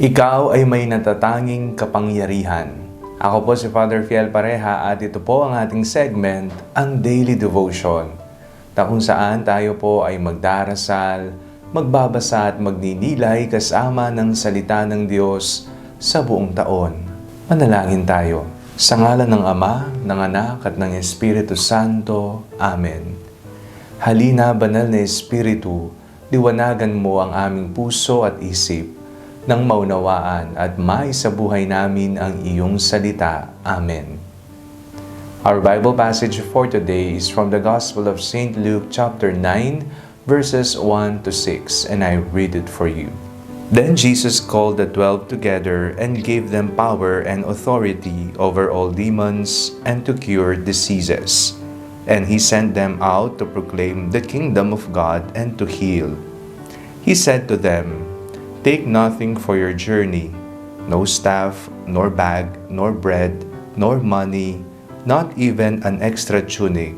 Ikaw ay may natatanging kapangyarihan. Ako po si Father Fiel Pareha at ito po ang ating segment, ang Daily Devotion, na kung saan tayo po ay magdarasal, magbabasa at magninilay kasama ng salita ng Diyos sa buong taon. Manalangin tayo. Sa ngalan ng Ama, ng Anak at ng Espiritu Santo. Amen. Halina, Banal na Espiritu, liwanagan mo ang aming puso at isip, nang maunawaan at maisabuhay namin ang iyong salita. Amen. Our Bible passage for today is from the Gospel of St. Luke chapter 9, verses 1 to 6, and I read it for you. Then Jesus called the 12 together and gave them power and authority over all demons and to cure diseases. And he sent them out to proclaim the kingdom of God and to heal. He said to them, "Take nothing for your journey, no staff, nor bag, nor bread, nor money, not even an extra tunic.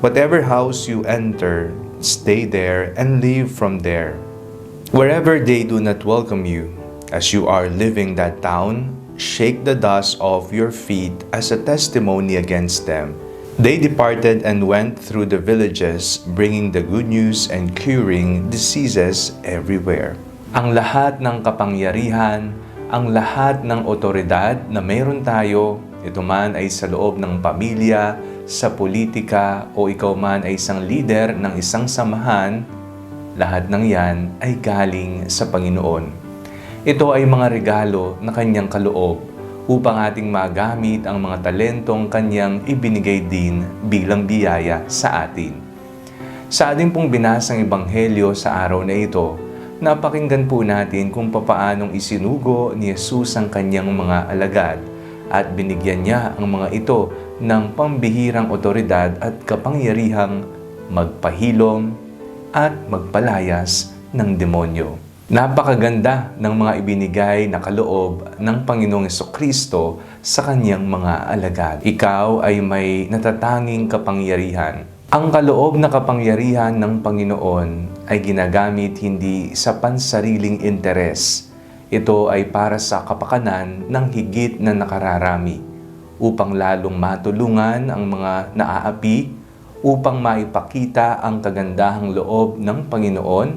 Whatever house you enter, stay there and live from there. Wherever they do not welcome you, as you are leaving that town, shake the dust off your feet as a testimony against them." They departed and went through the villages, bringing the good news and curing diseases everywhere. Ang lahat ng kapangyarihan, ang lahat ng otoridad na mayroon tayo, ito man ay sa loob ng pamilya, sa politika, o ikaw man ay isang leader ng isang samahan, lahat ng yan ay galing sa Panginoon. Ito ay mga regalo na Kanyang kaloob upang ating magamit ang mga talentong Kanyang ibinigay din bilang biyaya sa atin. Sa ating pong binasang Ebanghelyo sa araw na ito, napakinggan po natin kung papaanong isinugo ni Jesus ang Kanyang mga alagad at binigyan niya ang mga ito ng pambihirang otoridad at kapangyarihang magpahilom at magpalayas ng demonyo. Napakaganda ng mga ibinigay na kaloob ng Panginoong Jesucristo sa Kanyang mga alagad. Ikaw ay may natatanging kapangyarihan. Ang kaloob na kapangyarihan ng Panginoon ay ginagamit hindi sa pansariling interes. Ito ay para sa kapakanan ng higit na nakararami, upang lalong matulungan ang mga naaapi, upang maipakita ang kagandahang loob ng Panginoon,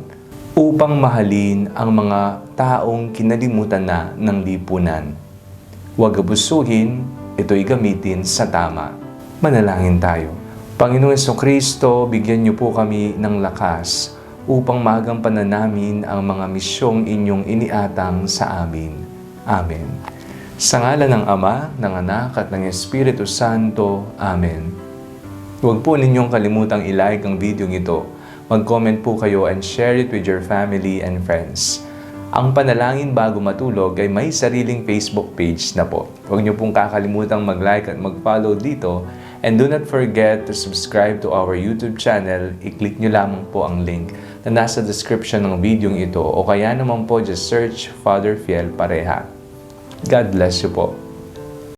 upang mahalin ang mga taong kinalimutan na ng lipunan. Huwag abusuhin, ito'y gamitin sa tama. Manalangin tayo. Panginoong Jesucristo, bigyan niyo po kami ng lakas upang magampanan namin ang mga misyong inyong iniatang sa amin. Amen. Sa ngalan ng Ama, ng Anak at ng Espiritu Santo. Amen. Huwag po ninyong kalimutang i-like ang video ito. Mag-comment po kayo and share it with your family and friends. Ang panalangin bago matulog ay may sariling Facebook page na po. Huwag niyo pong kakalimutang mag-like at mag-follow dito. And do not forget to subscribe to our YouTube channel. I-click nyo lamang po ang link na nasa description ng video ito o kaya naman po just search Father Fiel Pareha. God bless you po.